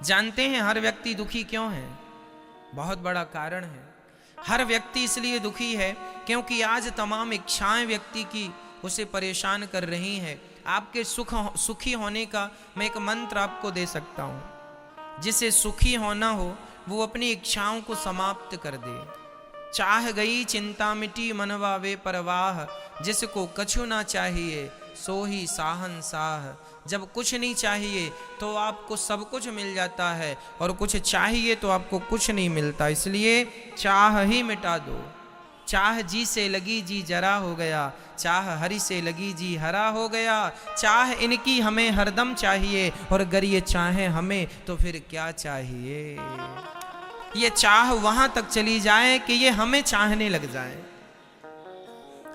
जानते हैं हर व्यक्ति दुखी क्यों है? बहुत बड़ा कारण है। हर व्यक्ति इसलिए दुखी है क्योंकि आज तमाम इच्छाएं व्यक्ति की उसे परेशान कर रही हैं। आपके सुखी होने का मैं एक मंत्र आपको दे सकता हूं। जिसे सुखी होना हो वो अपनी इच्छाओं को समाप्त कर दे। चाह गई चिंता मिटी मनवा वे परवाह, जिसको कछु ना चाहिए सो ही साहंसाह। जब कुछ नहीं चाहिए तो आपको सब कुछ मिल जाता है, और कुछ चाहिए तो आपको कुछ नहीं मिलता। इसलिए चाह ही मिटा दो। चाह जी से लगी जी जरा हो गया, चाह हरि से लगी जी हरा हो गया। चाह इनकी हमें हरदम चाहिए, और अगर ये चाहे हमें तो फिर क्या चाहिए। ये चाह वहां तक चली जाए कि ये हमें चाहने लग जाए।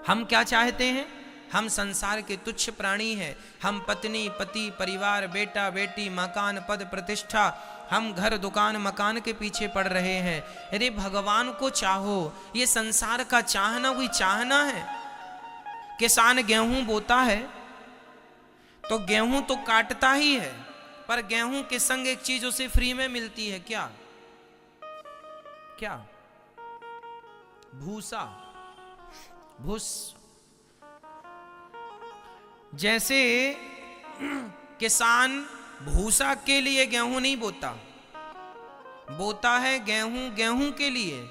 हम क्या चाहते हैं? हम संसार के तुच्छ प्राणी हैं। हम पत्नी पति परिवार बेटा बेटी मकान पद प्रतिष्ठा, हम घर दुकान मकान के पीछे पड़ रहे हैं। अरे भगवान को चाहो। ये संसार का चाहना कोई चाहना है? किसान गेहूं बोता है तो गेहूं तो काटता ही है, पर गेहूं के संग एक चीज उसे फ्री में मिलती है। क्या क्या? भूसा, भूस। जैसे किसान भूसा के लिए गेहूं नहीं बोता, बोता है गेहूं के लिए,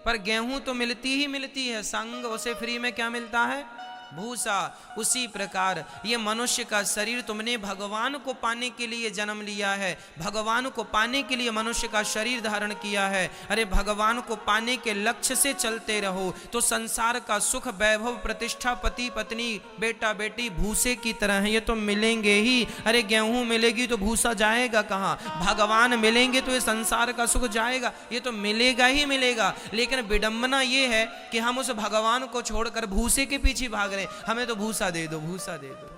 पर गेहूं तो मिलती ही मिलती है, संग उसे फ्री में क्या मिलता है? भूसा। उसी प्रकार ये मनुष्य का शरीर तुमने भगवान को पाने के लिए जन्म लिया है, भगवान को पाने के लिए मनुष्य का शरीर धारण किया है। अरे भगवान को पाने के लक्ष्य से चलते रहो तो संसार का सुख वैभव प्रतिष्ठा पति पत्नी बेटा बेटी भूसे की तरह है, ये तो मिलेंगे ही। अरे गेहूं मिलेगी तो भूसा जाएगा कहाँ? भगवान मिलेंगे तो ये संसार का सुख जाएगा, ये तो मिलेगा ही मिलेगा। लेकिन विडंबना ये है कि हम उस भगवान को छोड़कर भूसे के पीछे भाग रहे। हमें तो भूसा दे दो, भूसा दे दो।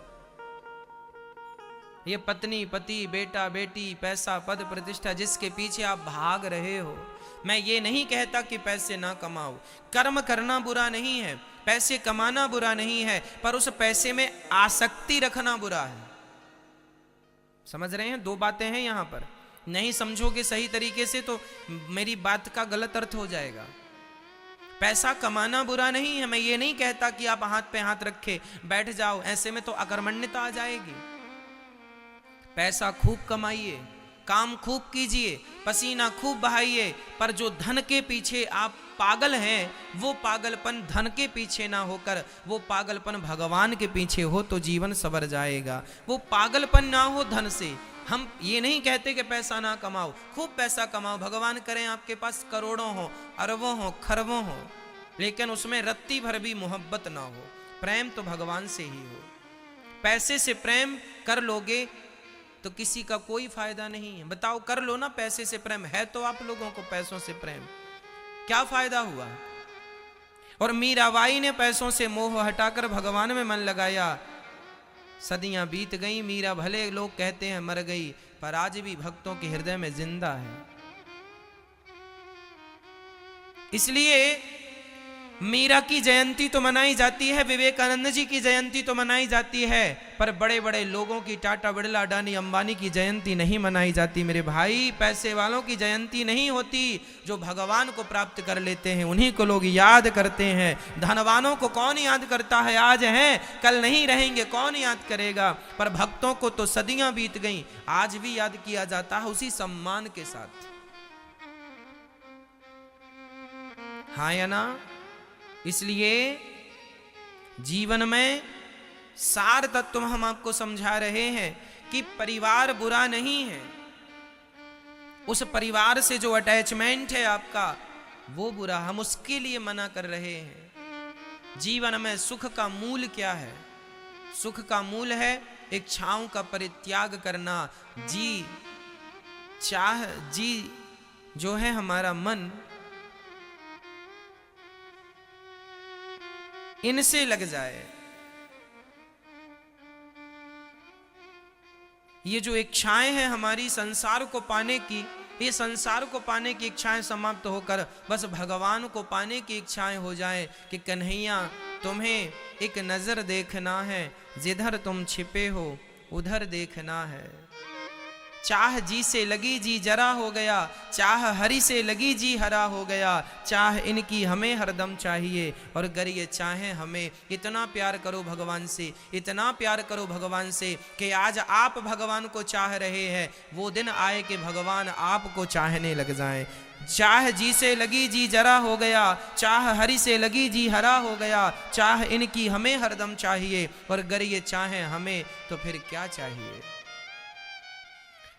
ये पत्नी पति बेटा बेटी पैसा पद प्रतिष्ठा जिसके पीछे आप भाग रहे हो, मैं ये नहीं कहता कि पैसे ना कमाओ, कर्म करना बुरा नहीं है, पैसे कमाना बुरा नहीं है, पर उस पैसे में आसक्ति रखना बुरा है। समझ रहे हैं? दो बातें हैं यहां पर। नहीं समझोगे सही तरीके से तो मेरी बात का गलत अर्थ हो जाएगा। पैसा कमाना बुरा नहीं है, मैं ये नहीं कहता कि आप हाथ पे हाथ रखे बैठ जाओ, ऐसे में तो अकर्मण्यता आ जाएगी। पैसा खूब कमाइए, काम खूब कीजिए, पसीना खूब बहाइए, पर जो धन के पीछे आप पागल हैं वो पागलपन धन के पीछे ना होकर वो पागलपन भगवान के पीछे हो तो जीवन संवर जाएगा। वो पागलपन ना हो धन से। हम ये नहीं कहते कि पैसा ना कमाओ, खूब पैसा कमाओ, भगवान करें आपके पास करोड़ों हो अरबों हो खरबों हो, लेकिन उसमें रत्ती भर भी मोहब्बत ना हो। प्रेम तो भगवान से ही हो। पैसे से प्रेम कर लोगे तो किसी का कोई फायदा नहीं है। बताओ, कर लो ना पैसे से प्रेम, है तो आप लोगों को पैसों से प्रेम, क्या फायदा हुआ? और मीराबाई ने पैसों से मोह हटाकर भगवान में मन लगाया। सदियां बीत गई, मीरा भले लोग कहते हैं मर गई, पर आज भी भक्तों के हृदय में जिंदा है। इसलिए मीरा की जयंती तो मनाई जाती है, विवेकानंद जी की जयंती तो मनाई जाती है, पर बड़े बड़े लोगों की टाटा बिरला अडानी अंबानी की जयंती नहीं मनाई जाती। मेरे भाई, पैसे वालों की जयंती नहीं होती, जो भगवान को प्राप्त कर लेते हैं उन्हीं को लोग याद करते हैं। धनवानों को कौन याद करता है? आज हैं कल नहीं रहेंगे, कौन याद करेगा? पर भक्तों को तो सदियां बीत गई, आज भी याद किया जाता है उसी सम्मान के साथ। हाँ या ना? इसलिए जीवन में सार तत्व हम आपको समझा रहे हैं कि परिवार बुरा नहीं है, उस परिवार से जो अटैचमेंट है आपका वो बुरा, हम उसके लिए मना कर रहे हैं। जीवन में सुख का मूल क्या है? सुख का मूल है इच्छाओं का परित्याग करना। जी जो है हमारा मन, इनसे लग जाए। ये जो इच्छाएं हैं हमारी संसार को पाने की, ये संसार को पाने की इच्छाएं समाप्त होकर बस भगवान को पाने की इच्छाएं हो जाएं कि कन्हैया तुम्हें एक नजर देखना है, जिधर तुम छिपे हो उधर देखना है। चाह जी से लगी जी जरा हो गया, चाह हरि से लगी जी हरा हो गया, चाह इनकी हमें हरदम चाहिए, और अगर ये चाहें हमें। इतना प्यार करो भगवान से, इतना प्यार करो भगवान से कि आज आप भगवान को चाह रहे हैं, वो दिन आए कि भगवान आपको चाहने लग जाएं। चाह जी से लगी जी जरा हो गया, चाह हरि से लगी जी हरा हो गया, चाह इनकी हमें हरदम चाहिए, और अगर ये चाहें हमें तो फिर क्या चाहिए।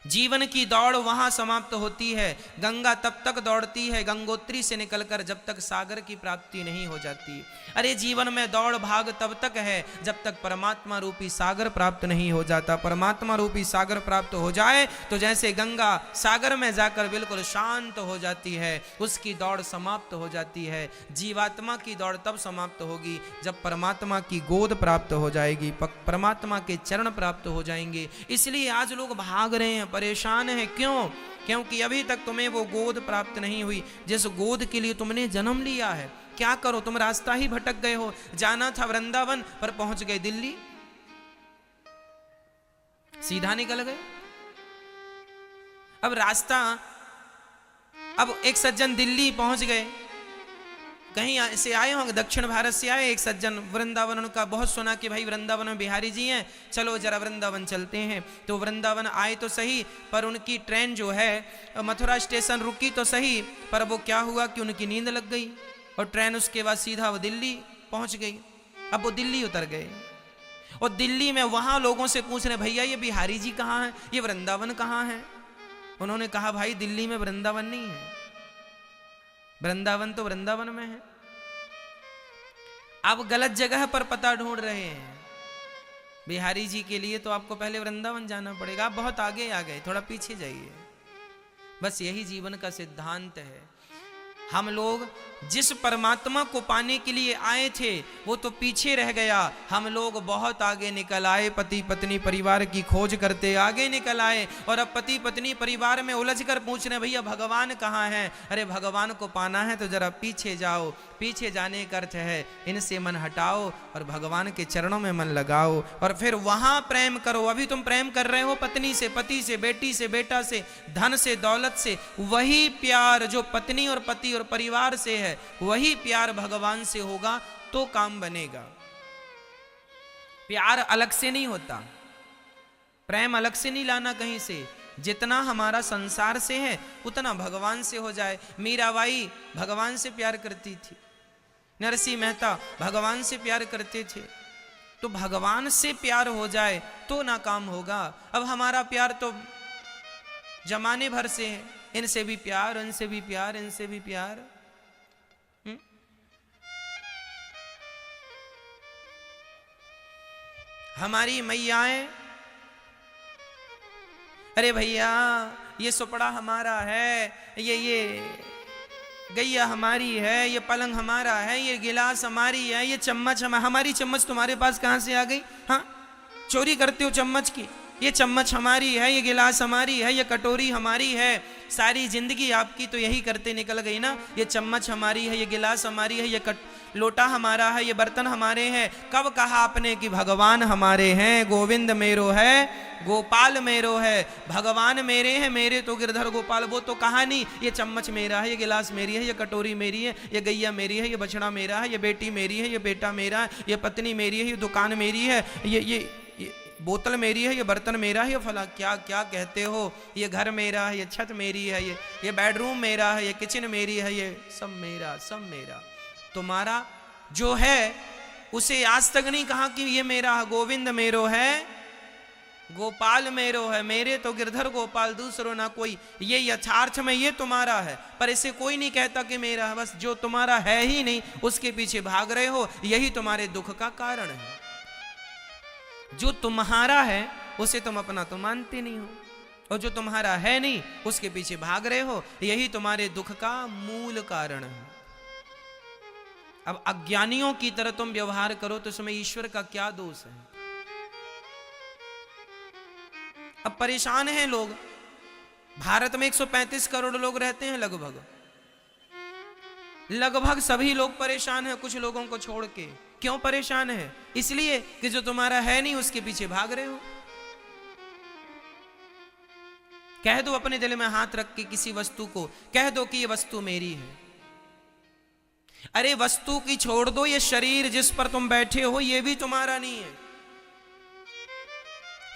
जीवन की दौड़ वहां समाप्त होती है। गंगा तब तक दौड़ती है गंगोत्री से निकलकर जब तक सागर की प्राप्ति नहीं हो जाती। अरे जीवन में दौड़ भाग तब तक है जब तक परमात्मा रूपी सागर प्राप्त नहीं हो जाता। परमात्मा रूपी सागर प्राप्त हो जाए तो जैसे गंगा सागर में जाकर बिल्कुल शांत हो जाती है, उसकी दौड़ समाप्त हो जाती है। जीवात्मा की दौड़ तब समाप्त होगी जब परमात्मा की गोद प्राप्त हो जाएगी, परमात्मा के चरण प्राप्त हो जाएंगे। इसलिए आज लोग भाग रहे हैं, परेशान है। क्यों? क्योंकि अभी तक तुम्हें वो गोद प्राप्त नहीं हुई जिस गोद के लिए तुमने जन्म लिया है। क्या करो, तुम रास्ता ही भटक गए हो। जाना था वृंदावन पर पहुंच गए दिल्ली, सीधा निकल गए। अब रास्ता, अब एक सज्जन दिल्ली पहुंच गए, कहीं से आए होंगे, दक्षिण भारत से आए एक सज्जन, वृंदावन उनका बहुत सुना कि भाई वृंदावन में बिहारी जी हैं, चलो जरा वृंदावन चलते हैं। तो वृंदावन आए तो सही, पर उनकी ट्रेन जो है मथुरा स्टेशन रुकी तो सही, पर वो क्या हुआ कि उनकी नींद लग गई और ट्रेन उसके बाद सीधा वो दिल्ली पहुंच गई। अब वो दिल्ली उतर गए और दिल्ली में वहां लोगों से पूछ रहे, भैया ये बिहारी जी कहाँ हैं, ये वृंदावन कहाँ है। उन्होंने कहा भाई दिल्ली में वृंदावन नहीं है, वृंदावन तो वृंदावन में है। आप गलत जगह पर पता ढूंढ रहे हैं। बिहारी जी के लिए तो आपको पहले वृंदावन जाना पड़ेगा। आप बहुत आगे आ गए, थोड़ा पीछे जाइए। बस यही जीवन का सिद्धांत है। हम लोग जिस परमात्मा को पाने के लिए आए थे वो तो पीछे रह गया, हम लोग बहुत आगे निकल आए। पति पत्नी परिवार की खोज करते आगे निकल आए और अब पति पत्नी परिवार में उलझ कर पूछ रहे भैया भगवान कहाँ है। अरे भगवान को पाना है तो जरा पीछे जाओ। पीछे जाने का अर्थ है इनसे मन हटाओ और भगवान के चरणों में मन लगाओ और फिर वहां प्रेम करो। अभी तुम प्रेम कर रहे हो पत्नी से, पति से, बेटी से, बेटा से, धन से, दौलत से। वही प्यार जो पत्नी और पति और परिवार से है वही प्यार भगवान से होगा तो काम बनेगा। प्यार अलग से नहीं होता, प्रेम अलग से नहीं लाना कहीं से। जितना हमारा संसार से है उतना भगवान से हो जाए। मीराबाई भगवान से प्यार करती थी, नरसिंह मेहता भगवान से प्यार करते थे। तो भगवान से प्यार हो जाए तो ना काम होगा। अब हमारा प्यार तो जमाने भर से है, इनसे भी प्यार, इनसे भी प्यार, इनसे भी प्यार। हमारी मैयाएं, अरे भैया ये सुपड़ा हमारा है, ये गैया हमारी है, ये पलंग हमारा है, ये गिलास हमारी है, ये चम्मच हमारी चम्मच तुम्हारे पास कहां से आ गई? हाँ, चोरी करते हो चम्मच की। ये चम्मच हमारी है, ये गिलास हमारी है, ये कटोरी हमारी है। सारी जिंदगी आपकी तो यही करते निकल गई ना। ये चम्मच हमारी है, ये गिलास हमारी है, ये लोटा हमारा है, ये बर्तन हमारे हैं। कब कहा आपने कि भगवान हमारे हैं? गोविंद मेरो है, गोपाल मेरो है। भगवान मेरे हैं, मेरे तो गिरधर गोपाल। वो तो कहा नहीं ये चम्मच मेरा है, ये गिलास मेरी है, ये कटोरी मेरी है, ये गैया मेरी है, ये बछड़ा मेरा है, ये बेटी मेरी है, ये बेटा मेरा है, ये पत्नी मेरी है, ये दुकान मेरी है, ये बोतल मेरी है, ये बर्तन मेरा है, ये फला क्या क्या कहते हो, ये घर मेरा है, ये छत मेरी है, ये बेडरूम मेरा है, ये किचन मेरी है, ये सब मेरा, सब मेरा। तुम्हारा जो है उसे आज तक नहीं कहा कि ये मेरा है। गोविंद मेरो है, गोपाल मेरो है, मेरे तो गिरधर गोपाल, दूसरो ना कोई। ये यथार्थ में ये तुम्हारा है, पर इसे कोई नहीं कहता कि मेरा है। बस जो तुम्हारा है ही नहीं उसके पीछे भाग रहे हो, यही तुम्हारे दुख का कारण है। जो तुम्हारा है उसे तुम अपना तो मानते नहीं हो, और जो तुम्हारा है नहीं उसके पीछे भाग रहे हो, यही तुम्हारे दुख का मूल कारण है। अब अज्ञानियों की तरह तुम व्यवहार करो तो इसमें ईश्वर का क्या दोष है? अब परेशान हैं लोग। भारत में 135 करोड़ लोग रहते हैं लगभग सभी लोग परेशान हैं, कुछ लोगों को छोड़ के। क्यों परेशान है? इसलिए कि जो तुम्हारा है नहीं उसके पीछे भाग रहे हो। कह दो अपने दिल में हाथ रख के किसी वस्तु को, कह दो कि ये वस्तु मेरी है। अरे वस्तु की छोड़ दो, ये शरीर जिस पर तुम बैठे हो ये भी तुम्हारा नहीं है।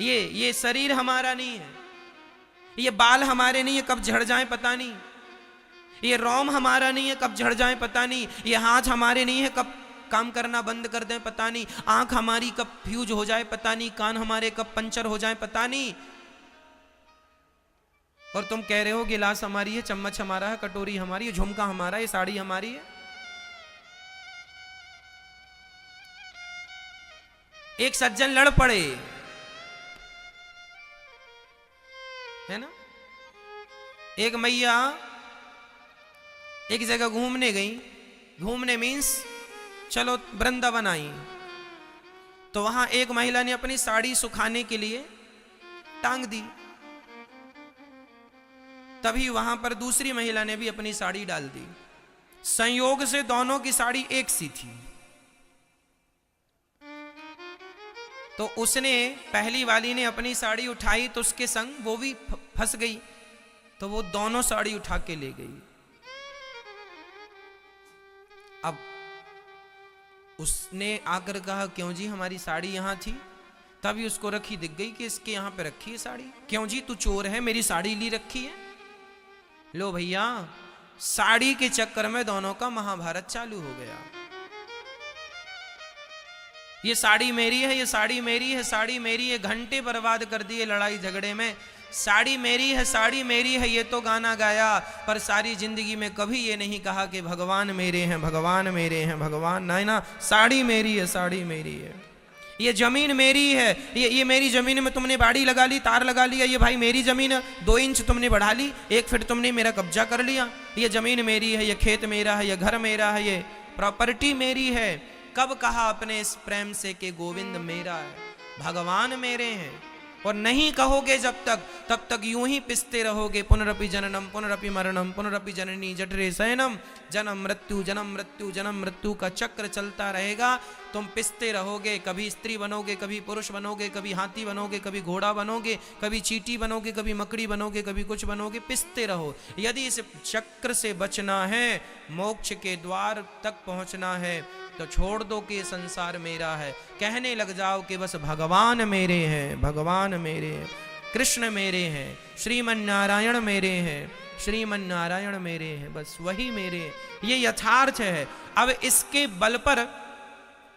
ये शरीर हमारा नहीं है, ये बाल हमारे नहीं है, कब झड़ जाए पता नहीं। ये रोम हमारा नहीं है, कब झड़ जाए पता नहीं। ये हाथ हमारे नहीं है, कब काम करना बंद कर दें पता नहीं। आंख हमारी कब फ्यूज हो जाए पता नहीं। कान हमारे कब पंचर हो जाए पता नहीं। और तुम कह रहे हो गिलास हमारी है, चम्मच हमारा है, कटोरी हमारी है, झुमका हमारा है, साड़ी हमारी है। एक सज्जन लड़ पड़े, है ना। एक मैया एक जगह घूमने गई, घूमने मीन्स चलो वृंदावन आई। तो वहां एक महिला ने अपनी साड़ी सुखाने के लिए टांग दी। तभी वहां पर दूसरी महिला ने भी अपनी साड़ी डाल दी। संयोग से दोनों की साड़ी एक सी थी। तो उसने, पहली वाली ने अपनी साड़ी उठाई तो उसके संग वो भी फंस गई। तो वो दोनों साड़ी उठा के ले गई। अब उसने आकर कहा क्यों जी हमारी साड़ी यहां थी। तभी उसको रखी दिख गई कि इसके यहां पे रखी है साड़ी। क्यों जी तू चोर है, मेरी साड़ी ली रखी है। लो भैया, साड़ी के चक्कर में दोनों का महाभारत चालू हो गया। ये साड़ी मेरी है, ये साड़ी मेरी है, साड़ी मेरी है। घंटे बर्बाद कर दिए लड़ाई झगड़े में। साड़ी मेरी है, साड़ी मेरी है, ये तो गाना गाया, पर सारी जिंदगी में कभी ये नहीं कहा कि भगवान मेरे हैं, भगवान मेरे हैं, भगवान। नहीं ना, साड़ी मेरी है, साड़ी मेरी है। ये जमीन मेरी है, ये मेरी जमीन में तुमने बाड़ी लगा ली, तार लगा लिया। ये भाई मेरी जमीन है, 2 इंच तुमने बढ़ा ली, 1 फीट तुमने मेरा कब्जा कर लिया। ये जमीन मेरी है, ये खेत मेरा है, ये घर मेरा है, ये प्रॉपर्टी मेरी है। कब कहा अपने इस प्रेम से कि गोविंद मेरा है, भगवान मेरे हैं। और नहीं कहोगे जब तक, तब तक यूं ही पिसते रहोगे। पुनरपि जननम पुनरपि मरणम पुनरपि जननी जठरे शयनम। जन्म मृत्यु जन्म मृत्यु जन्म मृत्यु का चक्र चलता रहेगा। तुम पिसते रहोगे, कभी स्त्री बनोगे, कभी पुरुष बनोगे, कभी हाथी बनोगे, कभी घोड़ा बनोगे, कभी चींटी बनोगे, कभी मकड़ी बनोगे, कभी कुछ बनोगे। पिसते रहो। यदि इस चक्र से बचना है, मोक्ष के द्वार तक पहुंचना है, तो छोड़ दो कि संसार मेरा है। कहने लग जाओ कि बस भगवान मेरे हैं, भगवान मेरे हैं, कृष्ण मेरे हैं, श्रीमन नारायण मेरे हैं, श्रीमन नारायण मेरे हैं, बस वही मेरे हैं। ये यथार्थ है। अब इसके बल पर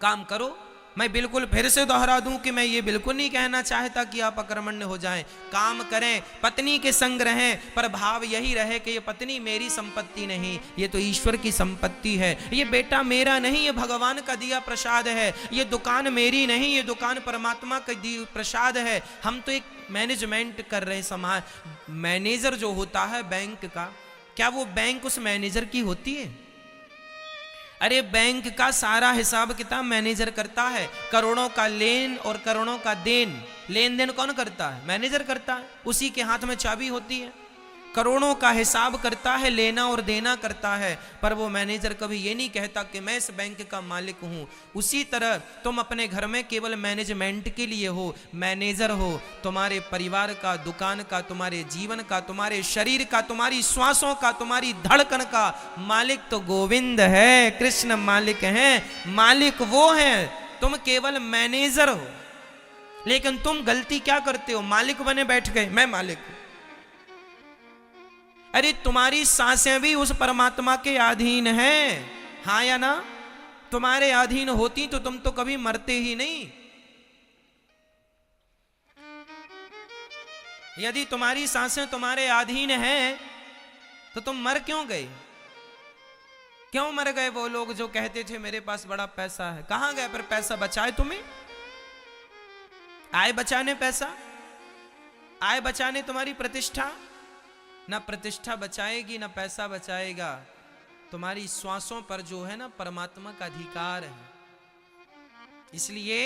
काम करो। मैं बिल्कुल फिर से दोहरा दूं कि मैं ये बिल्कुल नहीं कहना चाहता कि आप अकर्मण्य हो जाएं। काम करें, पत्नी के संग रहें, पर भाव यही रहे कि ये पत्नी मेरी संपत्ति नहीं, ये तो ईश्वर की संपत्ति है। ये बेटा मेरा नहीं, ये भगवान का दिया प्रसाद है। ये दुकान मेरी नहीं, ये दुकान परमात्मा का दी प्रसाद है। हम तो एक मैनेजमेंट कर रहे हैं समाज। मैनेजर जो होता है बैंक का, क्या वो बैंक उस मैनेजर की होती है? अरे बैंक का सारा हिसाब किताब मैनेजर करता है। करोड़ों का लेन और करोड़ों का देन, लेन देन कौन करता है? मैनेजर करता है। उसी के हाथ में चाबी होती है। करोड़ों का हिसाब करता है, लेना और देना करता है। पर वो मैनेजर कभी ये नहीं कहता कि मैं इस बैंक का मालिक हूं। उसी तरह तुम अपने घर में केवल मैनेजमेंट के लिए हो, मैनेजर हो। तुम्हारे परिवार का, दुकान का, तुम्हारे जीवन का, तुम्हारे शरीर का, तुम्हारी श्वासों का, तुम्हारी धड़कन का मालिक तो गोविंद है, कृष्ण मालिक हैं। मालिक वो हैं, तुम केवल मैनेजर हो। लेकिन तुम गलती क्या करते हो? मालिक बने बैठ गए, मैं मालिक हूं। अरे तुम्हारी सांसें भी उस परमात्मा के अधीन हैं, हाँ या ना? तुम्हारे अधीन होती तो तुम तो कभी मरते ही नहीं। यदि तुम्हारी सांसें तुम्हारे अधीन हैं तो तुम मर क्यों गए? क्यों मर गए वो लोग जो कहते थे मेरे पास बड़ा पैसा है? कहां गए? पर पैसा बचाए तुम्हें? आए बचाने पैसा? आए बचाने तुम्हारी प्रतिष्ठा? ना प्रतिष्ठा बचाएगी, ना पैसा बचाएगा। तुम्हारी श्वासों पर जो है ना परमात्मा का अधिकार है। इसलिए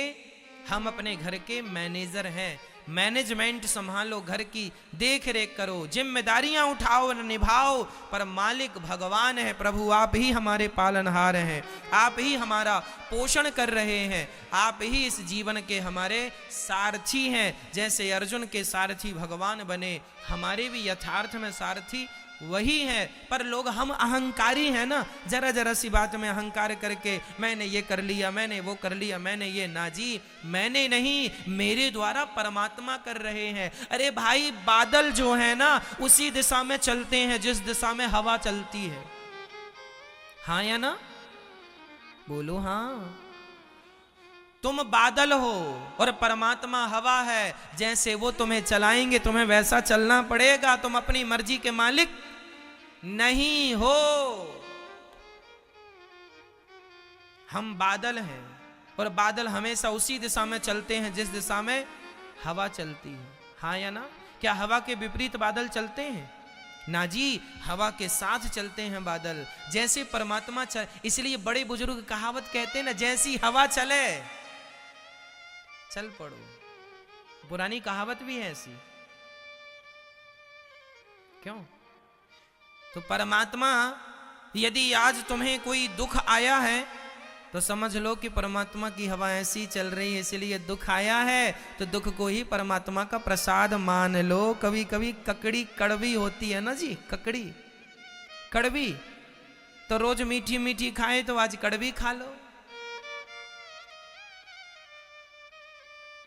हम अपने घर के मैनेजर हैं। मैनेजमेंट संभालो, घर की देख रेख करो, जिम्मेदारियां उठाओ, निभाओ, पर मालिक भगवान है। प्रभु आप ही हमारे पालनहार हैं, आप ही हमारा पोषण कर रहे हैं, आप ही इस जीवन के हमारे सारथी हैं। जैसे अर्जुन के सारथी भगवान बने, हमारे भी यथार्थ में सारथी वही है। पर लोग हम अहंकारी हैं ना, जरा जरा सी बात में अहंकार करके मैंने ये कर लिया, मैंने वो कर लिया, मैंने ये, ना जी, मैंने नहीं, मेरे द्वारा परमात्मा कर रहे हैं। अरे भाई, बादल जो है ना उसी दिशा में चलते हैं जिस दिशा में हवा चलती है। हाँ या ना? बोलो हाँ। तुम बादल हो और परमात्मा हवा है, जैसे वो तुम्हें चलाएंगे तुम्हें वैसा चलना पड़ेगा। तुम अपनी मर्जी के मालिक नहीं हो। हम बादल हैं और बादल हमेशा उसी दिशा में चलते हैं जिस दिशा में हवा चलती है। हाँ या ना? क्या हवा के विपरीत बादल चलते हैं? ना जी, हवा के साथ चलते हैं बादल। जैसे परमात्मा चल, इसलिए बड़े बुजुर्ग कहावत कहते हैं ना, जैसी हवा चले चल पड़ो। पुरानी कहावत भी है ऐसी। क्यों? तो परमात्मा, यदि आज तुम्हें कोई दुख आया है तो समझ लो कि परमात्मा की हवा ऐसी चल रही है, इसलिए दुख आया है। तो दुख को ही परमात्मा का प्रसाद मान लो। कभी कभी ककड़ी कड़वी होती है ना जी, ककड़ी कड़वी, तो रोज मीठी मीठी खाए तो आज कड़वी खा लो।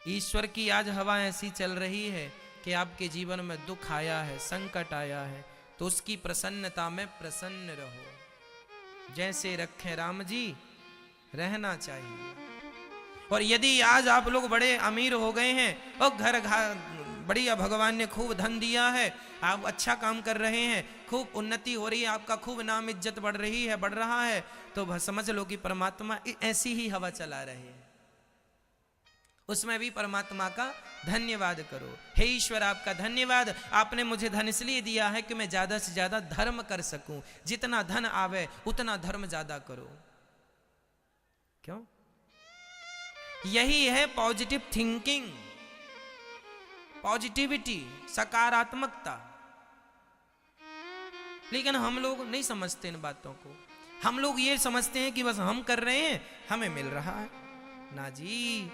ईश्वर की आज हवा ऐसी चल रही है कि आपके जीवन में दुख आया है, संकट आया है, तो उसकी प्रसन्नता में प्रसन्न रहो। जैसे रखे राम जी रहना चाहिए। और यदि आज आप लोग बड़े अमीर हो गए हैं और घर बढ़िया, भगवान ने खूब धन दिया है, आप अच्छा काम कर रहे हैं, खूब उन्नति हो रही है, आपका खूब नाम इज्जत बढ़ रही है, बढ़ रहा है, तो समझ लो कि परमात्मा ऐसी ही हवा चला रहे हैं। उसमें भी परमात्मा का धन्यवाद करो। हे ईश्वर, आपका धन्यवाद, आपने मुझे धन इसलिए दिया है कि मैं ज्यादा से ज्यादा धर्म कर सकूं। जितना धन आवे उतना धर्म ज्यादा करो। क्यों? यही है पॉजिटिव थिंकिंग, पॉजिटिविटी, सकारात्मकता। लेकिन हम लोग नहीं समझते इन बातों को। हम लोग ये समझते हैं कि बस हम कर रहे हैं, हमें मिल रहा है। ना जी,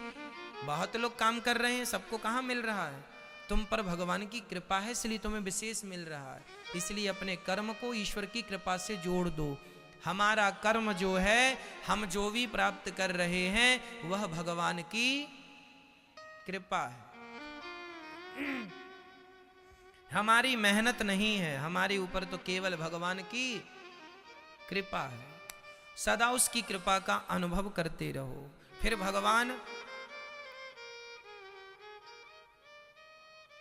बहुत लोग काम कर रहे हैं, सबको कहां मिल रहा है? तुम पर भगवान की कृपा है, इसलिए तुम्हें विशेष मिल रहा है। इसलिए अपने कर्म को ईश्वर की कृपा से जोड़ दो। हमारा कर्म जो है, हम जो भी प्राप्त कर रहे हैं, वह भगवान की कृपा है। हमारी मेहनत नहीं है, हमारे ऊपर तो केवल भगवान की कृपा है। सदा उसकी कृपा का अनुभव करते रहो। फिर भगवान,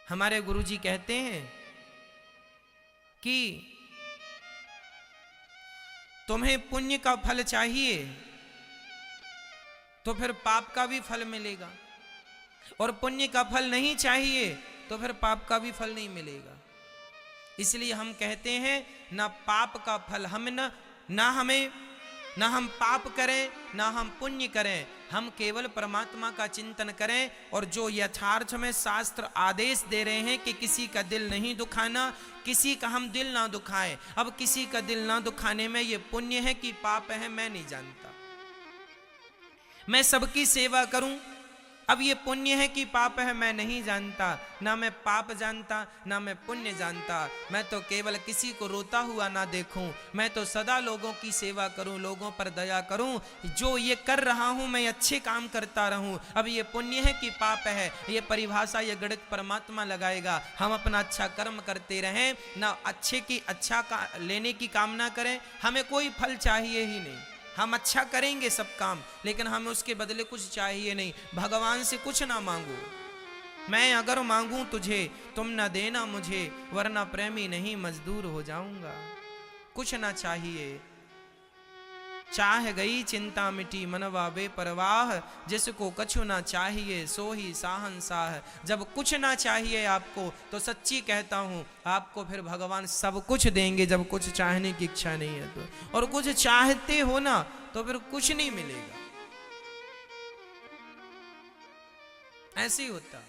हमारे गुरुजी कहते हैं कि तुम्हें पुण्य का फल चाहिए तो फिर पाप का भी फल मिलेगा, और पुण्य का फल नहीं चाहिए तो फिर पाप का भी फल नहीं मिलेगा। इसलिए हम कहते हैं, ना पाप का फल हम ना हम पाप करें, ना हम पुण्य करें, हम केवल परमात्मा का चिंतन करें। और जो यथार्थ में शास्त्र आदेश दे रहे हैं कि किसी का दिल नहीं दुखाना, किसी का हम दिल ना दुखाएं। अब किसी का दिल ना दुखाने में ये पुण्य है कि पाप है, मैं नहीं जानता। मैं सबकी सेवा करूं, अब ये पुण्य है कि पाप है, मैं नहीं जानता। ना मैं पाप जानता, ना मैं पुण्य जानता। मैं तो केवल किसी को रोता हुआ ना देखूं, मैं तो सदा लोगों की सेवा करूं, लोगों पर दया करूं। जो ये कर रहा हूं, मैं अच्छे काम करता रहूं। अब ये पुण्य है कि पाप है, ये परिभाषा, ये गणित परमात्मा लगाएगा। हम अपना अच्छा कर्म करते रहें, ना अच्छे की अच्छा लेने की कामना करें। हमें कोई फल चाहिए ही नहीं। हम अच्छा करेंगे सब काम, लेकिन हमें उसके बदले कुछ चाहिए नहीं। भगवान से कुछ ना मांगो। मैं अगर मांगूं तुझे, तुम न देना मुझे, वरना प्रेमी नहीं मजदूर हो जाऊंगा। कुछ ना चाहिए। चाह गई चिंता मिटी मनवा बेपरवाह, जिसको कछु ना चाहिए सो ही साहंसाह। जब कुछ ना चाहिए आपको, तो सच्ची कहता हूं, आपको फिर भगवान सब कुछ देंगे। जब कुछ चाहने की इच्छा नहीं है तो, और कुछ चाहते हो ना तो फिर कुछ नहीं मिलेगा। ऐसे ही होता।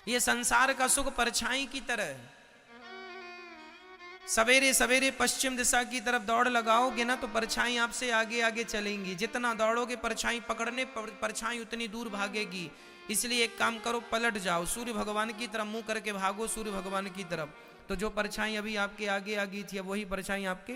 ये संसार का सुख परछाई की तरह है। सवेरे सवेरे पश्चिम दिशा की तरफ दौड़ लगाओगे ना तो परछाई आपसे आगे आगे चलेंगी। जितना दौड़ोगे परछाई पकड़ने, परछाई उतनी दूर भागेगी। इसलिए एक काम करो, पलट जाओ, सूर्य भगवान की तरफ मुंह करके भागो, सूर्य भगवान की तरफ। तो जो परछाई अभी आपके आगे आ गई थी, अब वही परछाई आपके